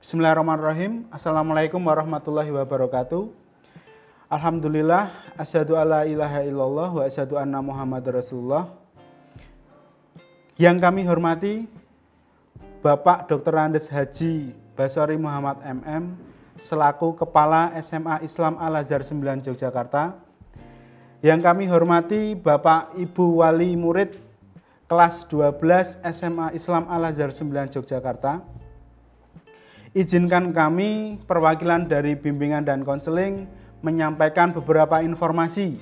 Bismillahirrahmanirrahim. Assalamualaikum warahmatullahi wabarakatuh. Alhamdulillah, asyhadu alla ilaha illallah wa asyhadu anna Muhammadar Rasulullah. Yang kami hormati Bapak Dr. Andes Haji Basori Muhammad MM selaku Kepala SMA Islam Al-Azhar 9 Yogyakarta. Yang kami hormati Bapak Ibu Wali Murid kelas 12 SMA Islam Al-Azhar 9 Yogyakarta. Izinkan kami perwakilan dari bimbingan dan konseling menyampaikan beberapa informasi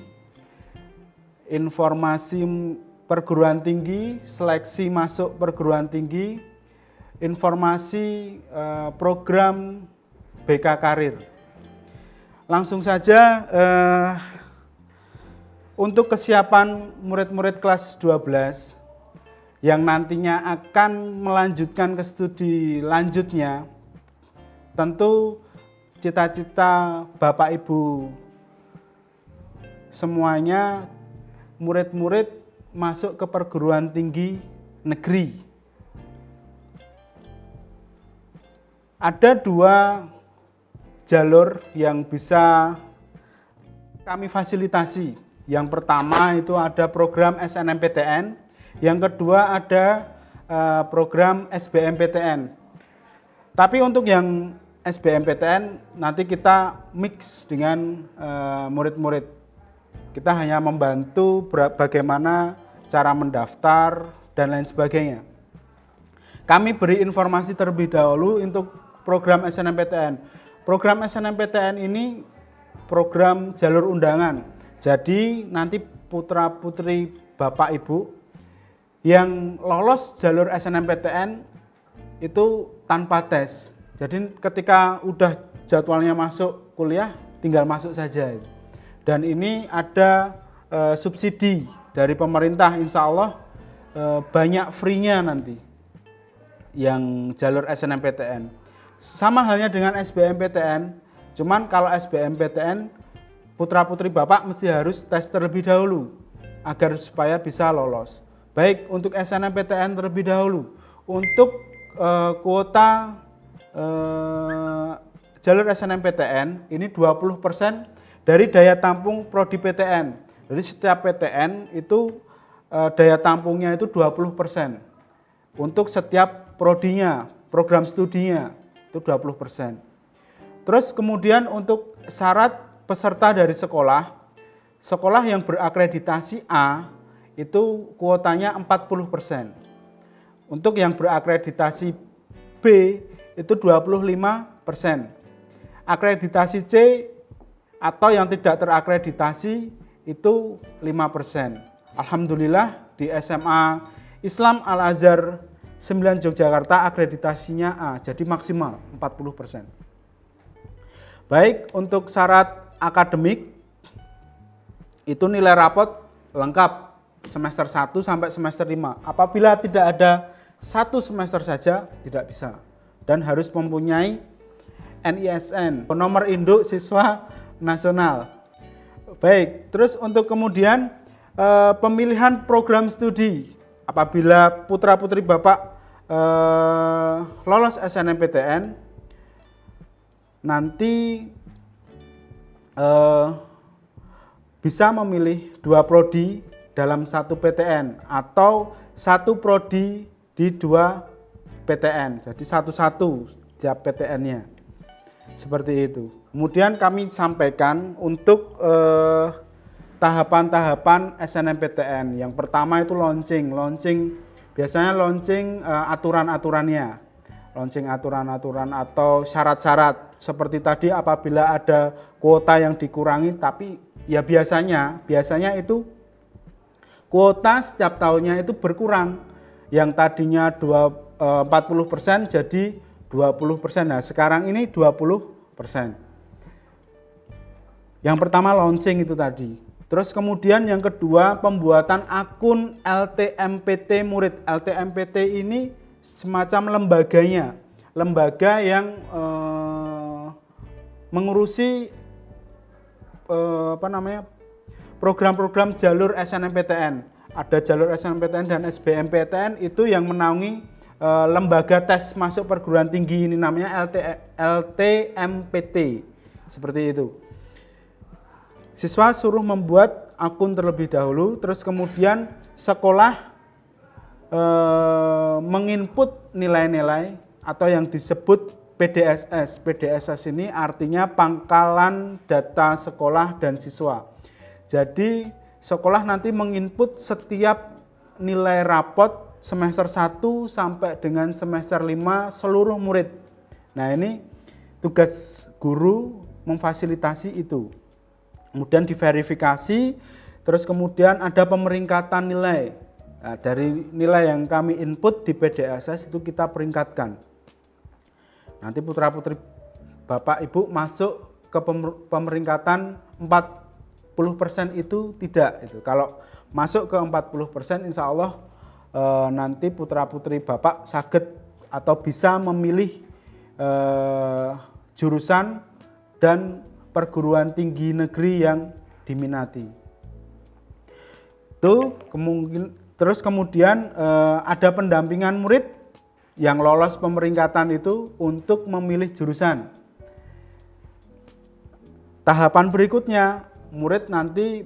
perguruan tinggi, seleksi masuk perguruan tinggi, informasi program BK Karir. Langsung saja untuk kesiapan murid-murid kelas 12 yang nantinya akan melanjutkan ke studi lanjutnya, tentu cita-cita Bapak Ibu semuanya murid-murid masuk ke perguruan tinggi negeri. Ada dua jalur yang bisa kami fasilitasi. Yang pertama itu ada program SNMPTN, yang kedua ada program SBMPTN. Tapi untuk yang SBMPTN nanti kita mix dengan murid-murid. Kita hanya membantu bagaimana cara mendaftar dan lain sebagainya. Kami beri informasi terlebih dahulu untuk program SNMPTN. Program SNMPTN ini program jalur undangan. Jadi nanti putra-putri Bapak Ibu yang lolos jalur SNMPTN itu tanpa tes. Jadi ketika udah jadwalnya masuk kuliah tinggal masuk saja. Dan ini ada subsidi dari pemerintah, insya Allah banyak free-nya nanti yang jalur SNMPTN. Sama halnya dengan SBMPTN, cuman kalau SBMPTN putra-putri Bapak mesti harus tes terlebih dahulu agar supaya bisa lolos. Baik untuk SNMPTN terlebih dahulu, untuk kuota jalur SNMPTN ini 20% dari daya tampung prodi PTN. Jadi setiap PTN itu daya tampungnya itu 20%. Untuk setiap prodinya, program studinya itu 20%. Terus kemudian untuk syarat peserta dari sekolah yang berakreditasi A itu kuotanya 40%. Untuk yang berakreditasi B itu 25%. Akreditasi C atau yang tidak terakreditasi itu 5%. Alhamdulillah di SMA Islam Al-Azhar 9 Yogyakarta akreditasinya A, jadi maksimal 40%. Baik, untuk syarat akademik itu nilai rapot lengkap semester 1 sampai semester 5. Apabila tidak ada satu semester saja tidak bisa. Dan harus mempunyai NISN, nomor induk siswa nasional. Baik, terus untuk kemudian pemilihan program studi. Apabila putra-putri Bapak lolos SNMPTN, nanti bisa memilih 2 prodi dalam 1 PTN atau 1 prodi di 2 PTN. Jadi satu-satu tiap PTN-nya. Seperti itu. Kemudian kami sampaikan untuk tahapan-tahapan SNMPTN. Yang pertama itu launching biasanya aturan-aturannya. Launching aturan-aturan atau syarat-syarat. Seperti tadi apabila ada kuota yang dikurangi, tapi ya biasanya itu kuota setiap tahunnya itu berkurang. Yang tadinya 40% jadi 20%. Nah, sekarang ini 20%. Yang pertama launching itu tadi. Terus kemudian yang kedua pembuatan akun LTMPT murid. LTMPT ini semacam lembaganya. Lembaga yang mengurusi program-program jalur SNMPTN. Ada jalur SNMPTN dan SBMPTN itu yang menaungi lembaga tes masuk perguruan tinggi ini namanya LTMPT. Seperti itu. Siswa suruh membuat akun terlebih dahulu, terus kemudian sekolah menginput nilai-nilai atau yang disebut PDSS. PDSS ini artinya pangkalan data sekolah dan siswa. Jadi sekolah nanti menginput setiap nilai rapot semester 1 sampai dengan semester 5 seluruh murid. Nah, ini tugas guru memfasilitasi itu. Kemudian diverifikasi, terus kemudian ada pemeringkatan nilai. Nah, dari nilai yang kami input di PDSS itu kita peringkatkan. Nanti putra-putri Bapak Ibu masuk ke pemeringkatan 40% itu tidak. Itu. Kalau masuk ke 40% insya Allah nanti putra-putri Bapak saged atau bisa memilih jurusan dan perguruan tinggi negeri yang diminati. Itu kemungkinan. Terus kemudian ada pendampingan murid yang lolos pemeringkatan itu untuk memilih jurusan. Tahapan berikutnya, murid nanti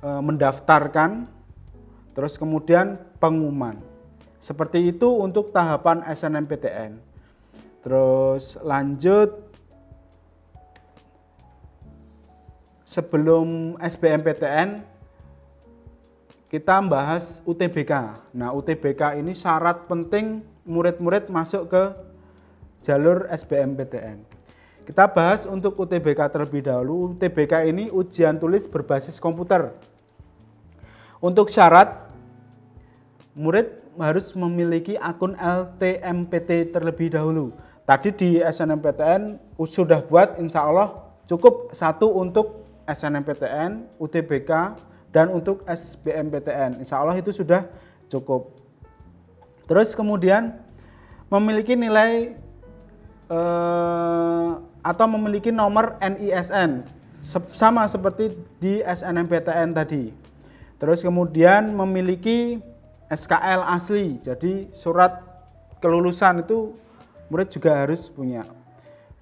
mendaftarkan, terus kemudian pengumuman. Seperti itu untuk tahapan SNMPTN. Terus lanjut, sebelum SBMPTN, kita membahas UTBK. Nah, UTBK ini syarat penting murid-murid masuk ke jalur SBMPTN. Kita bahas untuk UTBK terlebih dahulu. UTBK ini ujian tulis berbasis komputer. Untuk syarat, murid harus memiliki akun LTMPT terlebih dahulu. Tadi di SNMPTN sudah buat, insya Allah cukup satu untuk SNMPTN, UTBK, dan untuk SBMPTN, insya Allah itu sudah cukup. Terus kemudian memiliki nilai atau memiliki nomor NISN, sama seperti di SNMPTN tadi. Terus kemudian memiliki SKL asli, jadi surat kelulusan itu murid juga harus punya.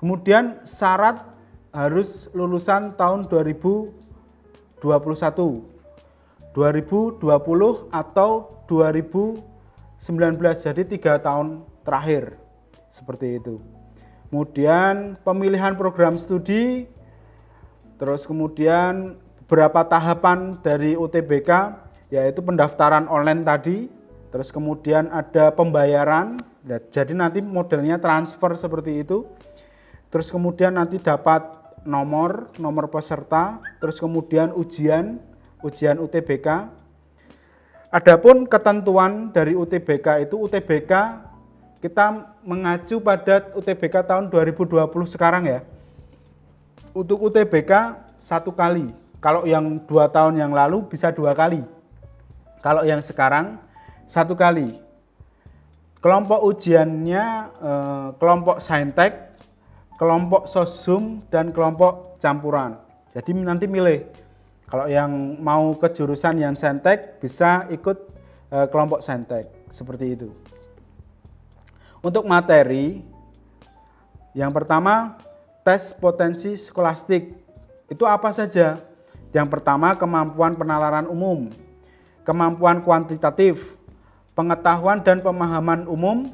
Kemudian syarat harus lulusan tahun 2021. 2020 atau 2019, jadi 3 tahun terakhir, seperti itu. Kemudian pemilihan program studi, terus kemudian beberapa tahapan dari UTBK, yaitu pendaftaran online tadi, terus kemudian ada pembayaran, jadi nanti modelnya transfer seperti itu, terus kemudian nanti dapat nomor peserta, terus kemudian ujian UTBK. Adapun ketentuan dari UTBK itu, UTBK kita mengacu pada UTBK tahun 2020 sekarang ya. Untuk UTBK 1 kali, kalau yang 2 tahun yang lalu bisa 2 kali. Kalau yang sekarang 1 kali. Kelompok ujiannya kelompok saintek, kelompok sosum, dan kelompok campuran. Jadi nanti milih. Kalau yang mau ke jurusan yang saintek bisa ikut kelompok saintek, seperti itu. Untuk materi, yang pertama tes potensi skolastik. Itu apa saja? Yang pertama kemampuan penalaran umum, kemampuan kuantitatif, pengetahuan dan pemahaman umum,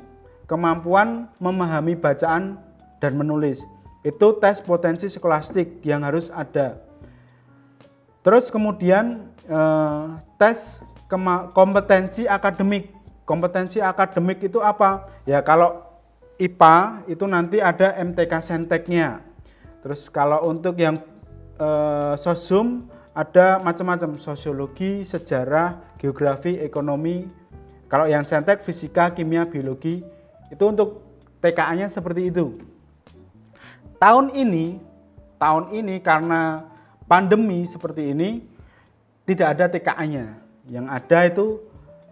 kemampuan memahami bacaan dan menulis. Itu tes potensi skolastik yang harus ada. Terus kemudian tes kompetensi akademik. Kompetensi akademik itu apa? Ya kalau IPA itu nanti ada MTK Senteknya. Terus kalau untuk yang sosum ada macam-macam, sosiologi, sejarah, geografi, ekonomi. Kalau yang Sentek fisika, kimia, biologi. Itu untuk TKA-nya seperti itu. Tahun ini karena pandemi seperti ini tidak ada TKA-nya, yang ada itu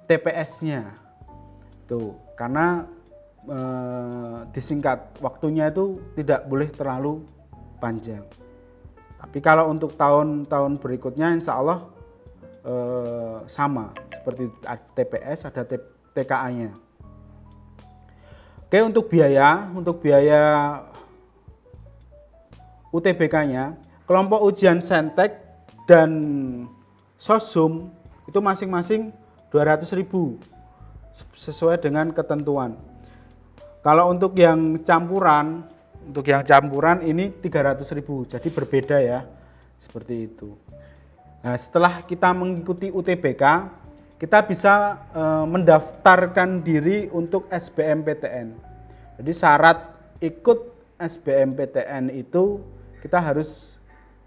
TPS-nya. Tuh, karena disingkat waktunya itu tidak boleh terlalu panjang. Tapi kalau untuk tahun-tahun berikutnya insya Allah sama seperti TPS ada TKA-nya. Oke, untuk biaya UTBK-nya, kelompok ujian Saintek dan Sosum itu masing-masing 200.000 sesuai dengan ketentuan. Kalau untuk yang campuran ini 300.000, jadi berbeda ya, seperti itu. Nah, setelah kita mengikuti UTBK, kita bisa mendaftarkan diri untuk SBMPTN. Jadi syarat ikut SBMPTN itu kita harus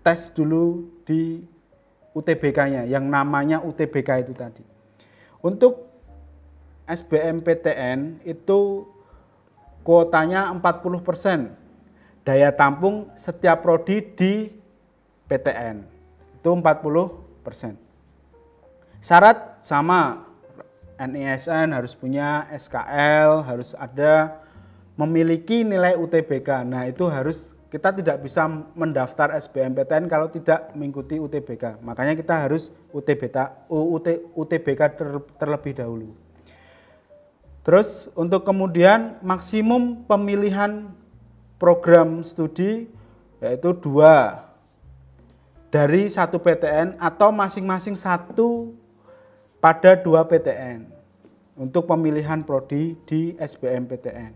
tes dulu di UTBK-nya, yang namanya UTBK itu tadi. Untuk SBMPTN itu kuotanya 40%, daya tampung setiap prodi di PTN itu 40%. Syarat sama, NISN harus punya, SKL harus ada, memiliki nilai UTBK. Nah, itu harus, kita tidak bisa mendaftar SBMPTN kalau tidak mengikuti UTBK. Makanya kita harus UTBK terlebih dahulu. Terus untuk kemudian maksimum pemilihan program studi yaitu 2 dari 1 PTN atau masing-masing 1 pada 2 PTN untuk pemilihan prodi di SBMPTN.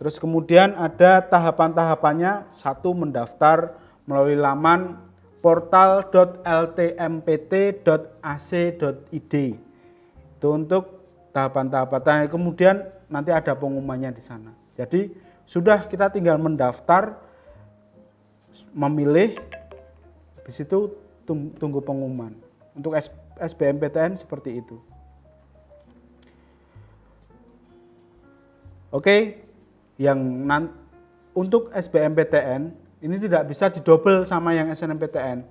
Terus kemudian ada tahapan-tahapannya. 1, mendaftar melalui laman portal.ltmpt.ac.id. Itu untuk tahapan-tahapan. Kemudian nanti ada pengumumannya di sana. Jadi sudah, kita tinggal mendaftar, memilih, habis itu tunggu pengumuman. Untuk SBMPTN seperti itu. Oke, untuk SBMPTN ini tidak bisa didobel sama yang SNMPTN.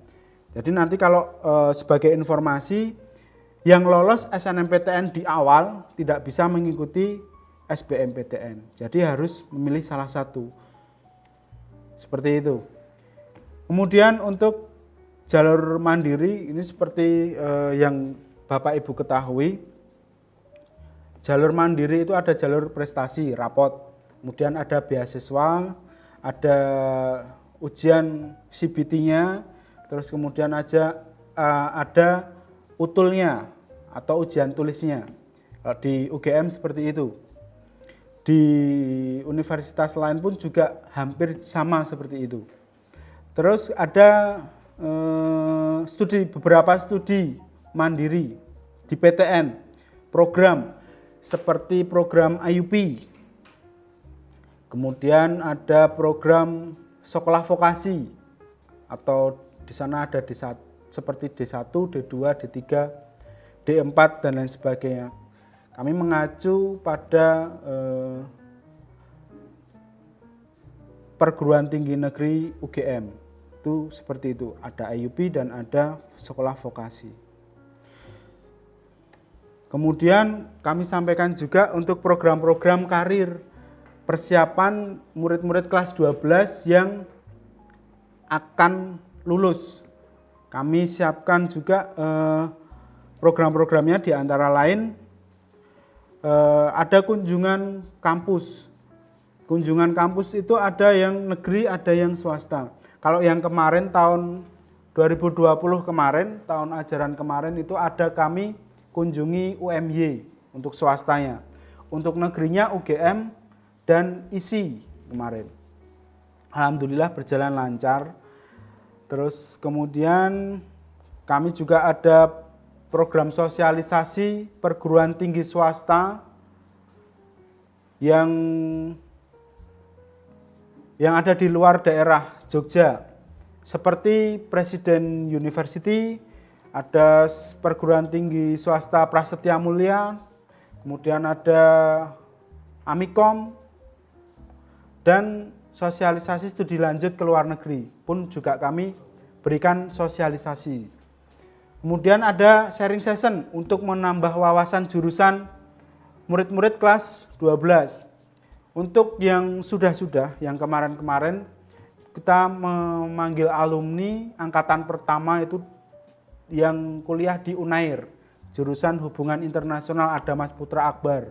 Jadi nanti kalau sebagai informasi, yang lolos SNMPTN di awal tidak bisa mengikuti SBMPTN. Jadi harus memilih salah satu. Seperti itu. Kemudian untuk jalur mandiri ini seperti yang Bapak Ibu ketahui, jalur mandiri itu ada jalur prestasi, rapot, kemudian ada beasiswa, ada ujian CBT-nya, terus kemudian ada utulnya atau ujian tulisnya. Di UGM seperti itu. Di universitas lain pun juga hampir sama seperti itu. Terus ada beberapa studi mandiri di PTN, program seperti program IUP, kemudian ada program sekolah vokasi, atau di sana ada seperti D1, D2, D3, D4 dan lain sebagainya. Kami mengacu pada perguruan tinggi negeri UGM. Itu seperti itu, ada IUP dan ada sekolah vokasi. Kemudian kami sampaikan juga untuk program-program karir, persiapan murid-murid kelas 12 yang akan lulus. Kami siapkan juga program-programnya, di antara lain ada kunjungan kampus. Kunjungan kampus itu ada yang negeri, ada yang swasta. Kalau yang kemarin tahun 2020 kemarin, tahun ajaran kemarin itu ada kami kunjungi UMY untuk swastanya. Untuk negerinya UGM dan ISI kemarin. Alhamdulillah berjalan lancar. Terus kemudian kami juga ada program sosialisasi perguruan tinggi swasta yang ada di luar daerah Jogja, seperti Presiden University, ada perguruan tinggi swasta Prasetya Mulia, kemudian ada Amikom, dan sosialisasi studi lanjut ke luar negeri pun juga kami berikan sosialisasi. Kemudian ada sharing session untuk menambah wawasan jurusan murid-murid kelas 12. Untuk yang sudah-sudah, yang kemarin-kemarin, kita memanggil alumni angkatan pertama itu yang kuliah di UNAIR, jurusan Hubungan Internasional, ada Mas Putra Akbar.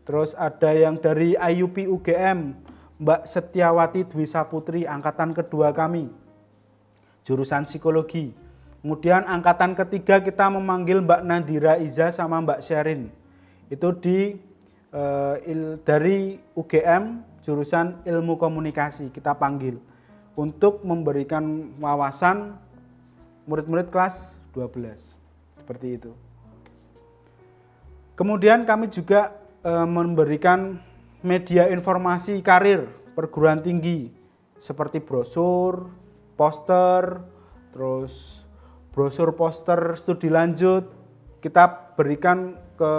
Terus ada yang dari IUP UGM, Mbak Setiawati Dwi Saputri, angkatan kedua kami, jurusan psikologi. Kemudian angkatan ketiga kita memanggil Mbak Nadira Iza sama Mbak Sherin. Itu dari UGM, jurusan ilmu komunikasi, kita panggil untuk memberikan wawasan murid-murid kelas 12. Seperti itu. Kemudian kami juga memberikan media informasi karir perguruan tinggi seperti brosur, poster, terus brosur poster studi lanjut kita berikan ke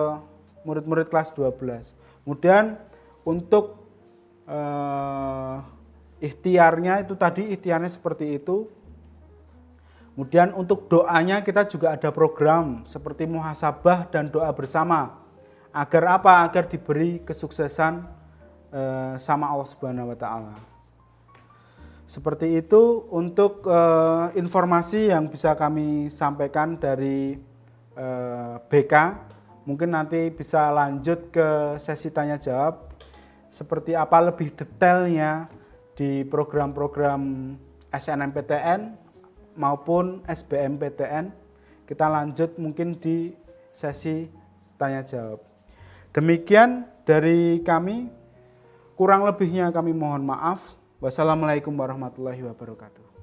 murid-murid kelas 12. Kemudian untuk ikhtiarnya itu tadi, ikhtiarnya seperti itu. Kemudian untuk doanya kita juga ada program seperti muhasabah dan doa bersama. Agar apa? Agar diberi kesuksesan sama Allah Subhanahu wa taala. Seperti itu untuk informasi yang bisa kami sampaikan dari BK. Mungkin nanti bisa lanjut ke sesi tanya jawab. Seperti apa lebih detailnya di program-program SNMPTN maupun SBMPTN, kita lanjut mungkin di sesi tanya jawab. Demikian dari kami, kurang lebihnya kami mohon maaf. Wassalamualaikum warahmatullahi wabarakatuh.